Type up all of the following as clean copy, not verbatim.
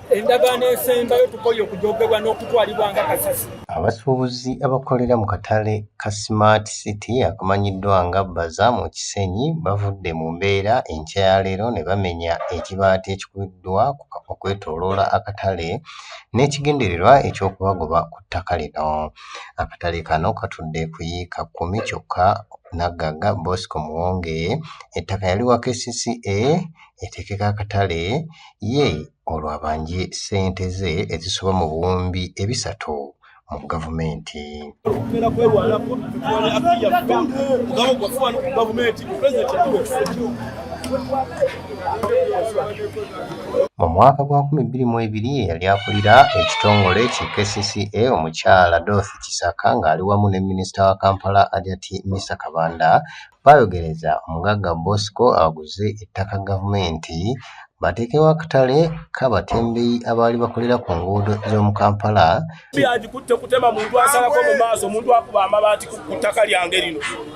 endagaano esembayo tukoye okujogebwa n'okutwalibwa nga kasasi. Abasuubuzi abakolera mu katale ka Smart City akamanyiddwa nga Bbaza mu Kisenyi bavudde mu mbeera enkya ya leero ne bamenya ekibaati ekikubiddwa okwetooloola akatale n'ekigendererwa eky'okubagoba ku ttaka lino. Akatale kano katudde ku yiika 10 kyokka. Naggaga Bosco Muwonge ettaka yaliwa KCCA etekeka akatale ye olwabanje ssente ze ezisoba mu buwumbi 300 mu gavumenti. Mu mwaka gwa 2022 yali akulira ekitongole ki KCCA omukyala Dorothy Kisaka ng'ali wamu ne minisita wa Kampala Adyati Mr Kabanda bayogereza omugagga Bosco aguze ettaka gavumenti bateekewo akatale k'abatembeeyi abaali bakolera ku nguudo z'omu Kampala. Agikutte kutema muntu asalako mu maaso omuntu akuba amabaati ku ttaka lyange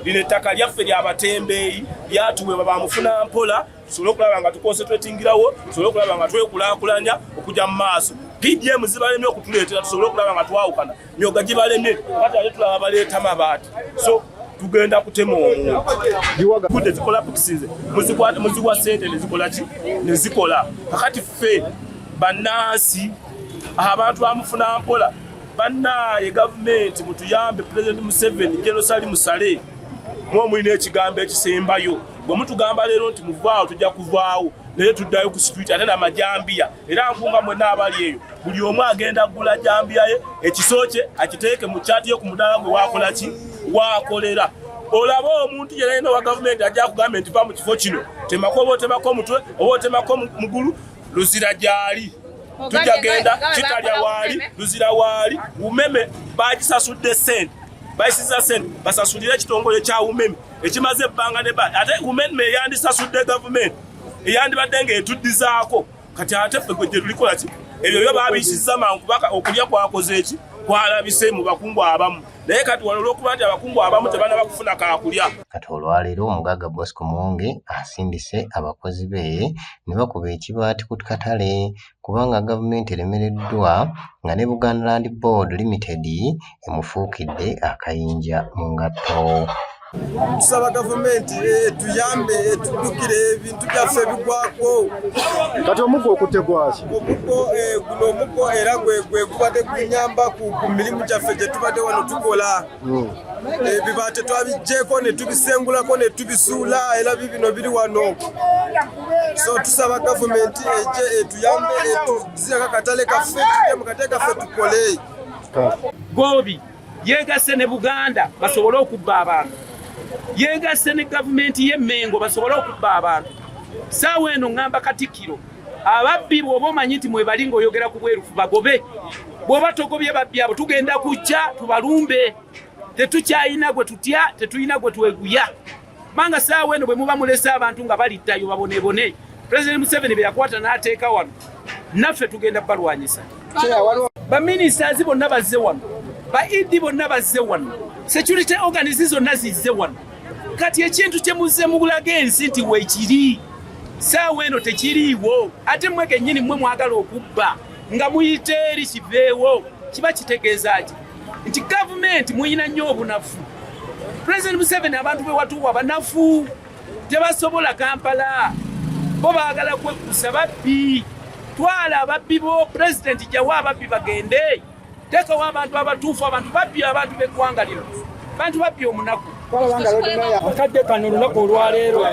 lino ettaka lyaffe ly'abatembeeyi lyatuweebwa bamufuna mpola tusobole okulaba nga tukonsentratingirawo tusobole okulaba nga twekulaakulanya okujja mu maaso. PDM zibalemye okutuleetera tusobole okulaba nga twawukana myoga gibalemye kati ate tulaba baleeta mabaati so tugenda kutema omuntu zikola pukisinze muziwa ssente nezikola ki nezikola kakati ffe bannansi abantu bamufuna mpola bannaye gavumenti mutuyambe President Museveni Jerusalem Musale mwomulina ekigambo ekisembayo bwe mutugamba leero nti muvaawo tujja kuvaawo naye tuddayo ku street ate n'amajambiya era nkunga mwenna abali eyo buli omu agenda kugula jambiya ye ekisooke akiteeke mu kyati yo ku mudaala gwe wakola ki wakolera. Olaba omuntu yenna wa gavumenti ajja kugamba nti va mu kifo kino temako oba otemako omutwe oba otemako mugulu luzira gyali tujja genda kitalya waali luzira waali umeme bagisasudde ssente bayisiza ssente basasulira ekitongole kya umeme ekimaze ebbanga ne bali ate umeme eyandisasudde gavumenti eyandibadde ng'etuddizaako kati ate ffe gwe tulikola ki ebyo byo baabiyisiza mangu kubaka okulya kwakoze eki kwalabise mu bakungu abamu naye kati waliwo okuba nti abakungu abamu tebanaba kufuna kaakulya. Kati olwaleero omugagga Bosco Muwonge asindise abakozi be ne bakuba ekibaati ku katale kubanga gavumenti eremereddwa nga ne Buganda Land Board Limited emufuukidde akayinja mu ngatto. Tusaba gavumenti tuyambe tuddukire ebintu byaffe bigwako. Kati omuggo okutte gwaki? Guno omuggo era gwe gubadde gunyamba ku mirimu gyaffe gye tubadde wano tukola. Ebibaate twabijjeeko ne tubisengulako ne tubisuula era bibino biri wano. So tusaba gavumenti ejje etuyambe tuzirako akatale kaffe tudde mu katale kaffe tukole. Gobi yeegasse ne Buganda basobole okubba abantu. Yeegasse ne gavumenti y'Emmengo basobole okubba abantu. Saawa eno ngamba Katikkiro ababbi bw'oba omanyi nti mwebali ng'oyogera ku bwerufu bagobe. Bw'oba togobye babbi abo tugenda kujja tubalumbe. Tetukyayina gwe tutya tetuyina gwe tweguya. Manga saawa eno bwe muba mulese abantu nga balittayo babonebone President Museveni be yakwata n'ateeka wano naffe tugenda balwanyisa. Baminisitazi bonna bazze wano baidi bonna bazze wano security organizations zonna zizze wano kati ekintu kye muzze mugulaga ensi nti weekiri saawa eno tekiriiwo ate mmwe kennyini mmwe mwagala okubba nga muyite eri kiveewo kiba kitegeeza ki nti gavumenti muyina nnyo obunafu. President Museveni abantu be watuwa banafu tebasobola Kampala bo baagala kwekusa babbi. Twala ababbi bo President jawa ababbi bagende tekawo abantu abatuufu abantu babbi abantu b'eggwanga lino bantu babbi omunaku. Akadde kano olunaku olwaleero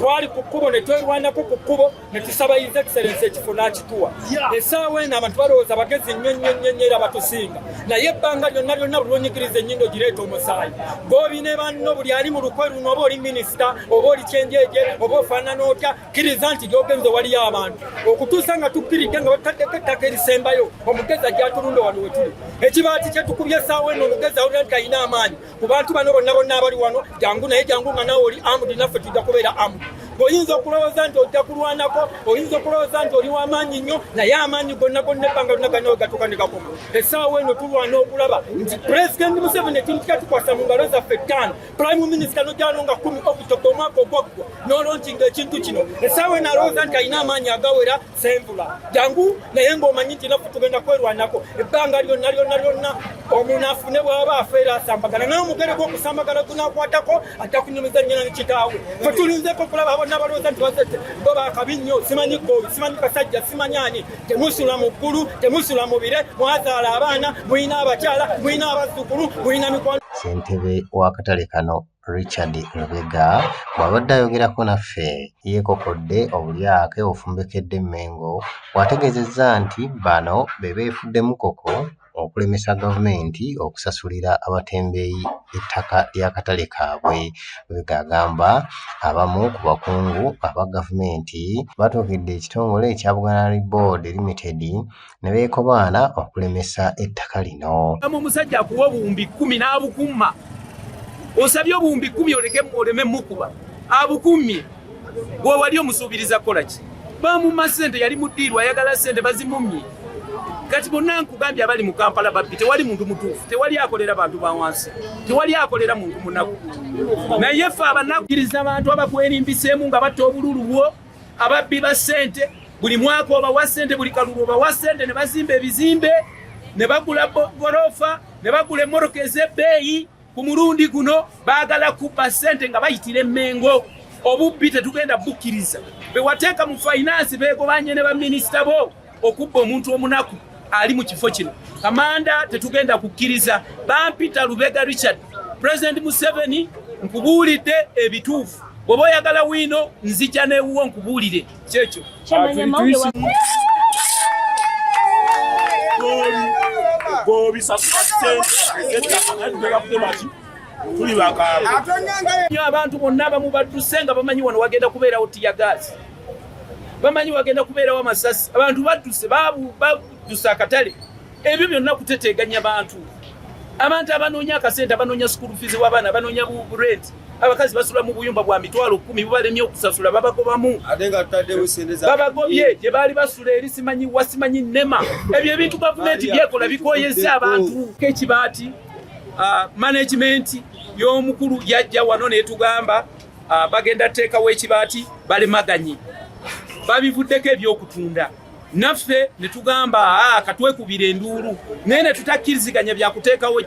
twali ku kkubo ne twerwanako ku kkubo ne tusaba His Excellency ekifo n'akituwa. Essaawa eno abantu balowooza bagezi nnyo era batusinga naye ebbanga lyonna buli onyigiriza ennyindo gireeta omusaayi. Bw'obi ne banno buli ali mu lukwe luno oba oli minisita oba oli kyenjeje oba ofaanana otya kkiriza nti gy'ogenze waliyo abantu okutuusa nga tukkiridde nga bataddeko ettaka erisembayo omugezi ajja atulunda wano we tuli. Ekibaati kye tukubye essaawa eno omugezi awulira nti alina amaanyi ku bantu bano bonna abali wano jangu naye jangu nga nawe oli armed naffe tujja kubeera armed. oyinza okulowooza nti ojja kulwanako, oyinza okulowooza nti oli w'amaanyi nnyo, naye amaanyi gonna ebbanga lyonna gano gatuuka ne gakoma. Essaawa eno tulwana okulaba nti Pulezidenti Museveni ekintu kyatukwasa mu ngalo zaffe 5, Prime Minister n'ogyalonga 10 Oktoba omwaka ogwaggwa n'olonkinga ekintu kino. Essaawa eno alowooza nti alina amaanyi agawera senvula. Jangu naye ng'omanyi nti naffe tugenda kwerwanako ebbanga lyonna omuntu afune bw'aba afeera asambagana. Naye omugere gw'okusambagana gunaakwatako ajja kunyumiza nnyina ne kitaawe. Ffe tulinzeko okulaba bonna balowooza nti bazette bo bakabi nnyo, simanyi Ggobi, simanyi Kasajja, simanyi ani. Temusula mu ggulu, temusula mu bire, mwazaala abaana, mulina abakyala, mulina abazzukulu, mulina mikwano. Ssentebe w'akatale kano Richard Lubega bw'abadde ayogerako naffe yeekokodde obulyake ofumbekedde Mengo bw'ategeezezza nti bano be beefuddemu koko okulemesa gavumenti okusasulira abatembeeyi ettaka ly'akatale kaabwe. Lubega agamba abamu ku bakungu aba gavumenti batuukidde ekitongole ekya Buganda Land Board Limited ne beekobaana okulemesa ettaka lino. Omusajja akuwa obuwumbi 10 n'abukuma, osabye obuwumbi 10 oleme mukuba abukumye, gwe wali omusuubiriza kukola ki? Bamumma ssente, yali muddiirwa ayagala ssente bazimumye. Kati bonna nkugambye abali mu Kampala babbi, tewali muntu mutuufu, tewali akolera bantu ba wansi, tewali akolera muntu munaku. Naye ffe abanakkiriza abantu abakwerimbiseemu nga batta obululu bwo, ababbi ba ssente, buli mwaka obawa ssente, buli kalulu obawa ssente, ne bazimba ebizimbe, ne bagula gorofa, ne bagula emmoroka ez'ebbeeyi. Ku mulundi guno baagala kubba ssente nga bayitira Mengo. Obubbi tetugenda bukkiriza. Be wateeka mu finance beegobanye ne baminisita bo okubba omuntu omunaku ali mu kifo kino. Kamanda tetugenda kukkiriza. Bampita Lubega Richard, President Museveni nkubuulidde ebituufu. Bw'oba oyagala wino nzija n'ewuwo nkubuulire kyekyo. Abantu bonna abamu badduse nga bamanyi wano wagenda kubeerawo tiyagaasi, bamanyi wagenda kubeerawo amasasi. Abantu badduse baddusa akatale. Ebyo byonna kuteteeganya bantu. Abantu abanoonya akasente, abanoonya school fees w'abaana, abanoonya rent. Abakazi basula mu buyumba bwa mitwalo 10 bubalemye okusasula, babagobamu. Babagobye gye baali basula eri simanyi wasimanyi nema. Ebyo ebintu gavumenti byekola bikoyeza abantu. Kekibaati management y'omukulu yajja wano netugamba bagenda teekawo ekibaati balemaganye. Babivuddeko ebyokutunda. Naffe netugamba katwekubira enduulu naye ne tutakkiriziganya byakuteekawo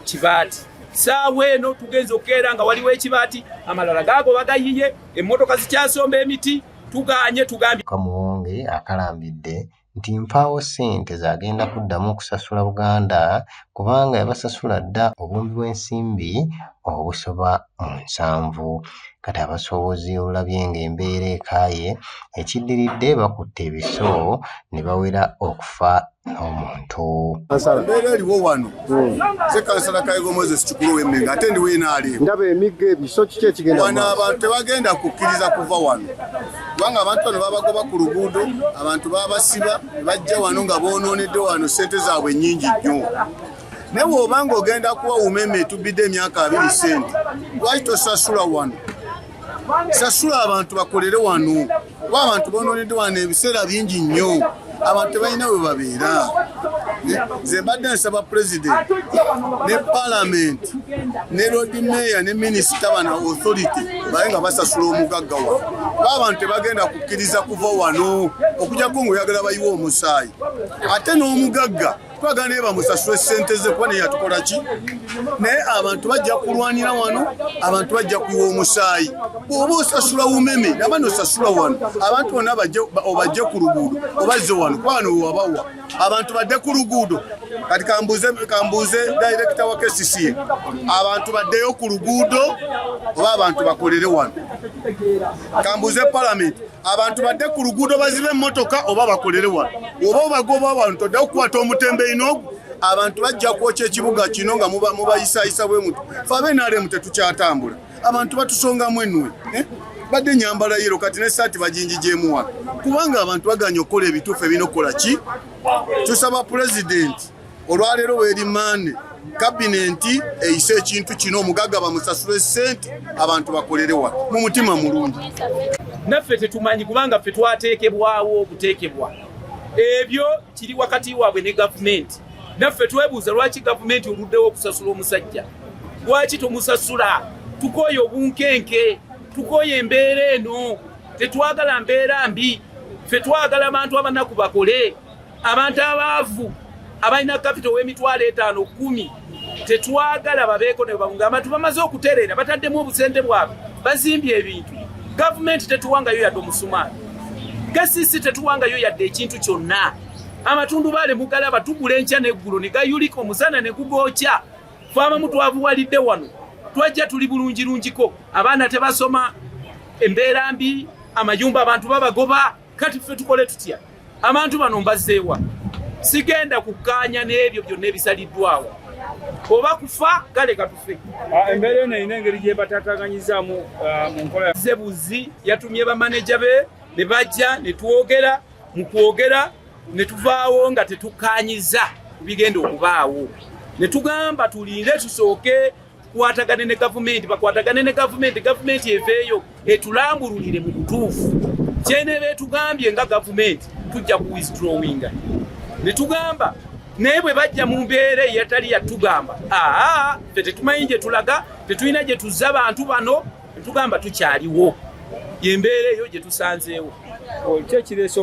kibaati. Saawa eno tugenze okukeera nga waliwo ekibaati, amalala gaago bagayiye, emmotoka zikyasomba emiti, tuganye tugambye. Kamuwonge akalambidde nti mpaawo ssente zagenda kuddamu okusasula Buganda kubanga yabasasula dda obuwumbi bw'ensimbi obusoba 7. Kati abasuubuzi olabye ng'embeera ekaaye ekiddiridde bakutte ebiso ne bawera okufa n'omuntu. Embeera eriwo wano ze kansala Kayigo Moses Kikulu w'Emmengo ate ndi weenaaliwo. Ndaba emigga ebiso kiki ekigenda wano abantu tebagenda kukkiriza kuva wano kubanga abantu bano babagoba ku luguudo, abantu babasiba ne bajja wano nga boonoonedde wano ssente zaabwe nnyingi nnyo. Naye bw'obanga ogenda kuwa umeme etubidde emyaka 2 ssente, lwaki tosasula wano? Sasula abantu bakolere wano. Kuba abantu boonoonedde wano ebiseera bingi nnyo, abantu tebalina we babeera. Nze mbadde nsaba President ne Parliament ne Lord Mayor ne Minisita bana authority baye nga basasula omugagga wano. Kuba abantu tebagenda kukkiriza kuva wano okujjako ng'oyagala bayiwa omusaayi. Ate n'omugagga twagala naye bamusasule ssente ze kuba naye yatukola ki? Naye abantu bajja kulwanira wano, abantu bajja kuyiwa omusaayi. Bw'oba osasula umeme nabano osasula wano, abantu bonna obajje ku luguudo obazze wano kuba wano wewabawa. Abantu badde ku luguudo. Kati kambuuze Director wa KCCA, abantu baddeyo ku luguudo oba abantu bakolere wano? Kambuuze Parliament, abantu badde ku luguudo bazibe emmotoka oba bakolere wano? Oba obagoba abantu todde okukwata omutembeeyi n'ogwo, abantu bajja kwokya ekibuga kino nga mubayisayisa bwe mutu. Ffe ab'NRM tetukyatambula, abantu batusongamu ennwe. Badde nyambala yero kati n'essaati baginjigyemu wano kubanga abantu baganya okukola ebituufu ebinokola ki? Tusaba President olwaleero weerimande kabinenti eyise ekintu kino omugagga bamusasule ssente abantu bakolere wano mu mutima mulungi. naffe tetumanyi kubanga ffe twateekebwawo okuteekebwa ebyo kiri wakati waabwe ne gavumenti. Naffe twebuuza lwaki gavumenti oluddewo okusasula omusajja, lwaki tomusasula? Tukooye obunkenke, tukooye embeera eno, tetwagala mbeera mbi. Ffe twagala abantu abanaku bakole, abantu abaavu abalina kapito w'emitwalo 5-10 tetwagala babeeko ne babunga. Abantu bamaze okutereera bataddemu obusente bwabwe bazimbye ebintu. Gavumenti tetuwangayo yadde omusumaali, gasisi tetuwangayo yadde ekintu kyonna. Amatundu baale mugalaba tugula enkya n'eggulo ne gayulika omusana ne gugookya. Ffe abamu twavuwalidde wano twajja tuli bulungirungiko, abaana tebasoma, embeera mbi, amayumba abantu babagoba. Kati ffe tukole tutya? Abantu bano mbazzeewa. Sigenda kukkaanya n'ebyo byonna ebisaliddwawo. Oba kufa kale katufe. Embeera eno erina engeri gye bataataganyizaamu mu nkola. Zebuzi yatumye bamaneja be ne bajja ne twogera, mu kwogera ne tuvaawo nga tetukkaanyiza bigenda okubaawo. Ne tugamba tulinde tusooke tukwatagane ne gavumenti, bakwatagane ne gavumenti, gavumenti eveeyo etulambululire mu butuufu. Kyeneeba etugambye nga gavumenti tujja ku withdrawinga. Ne tugamba naye bwe bajja mu mbeera eyatali yatugamba, ffe tetumanyi gye tulaga, tetulina gye tuzza abantu bano, netugamba tukyaliwo. Ye mbeera eyo gye tusanzeewo. Ki ekireese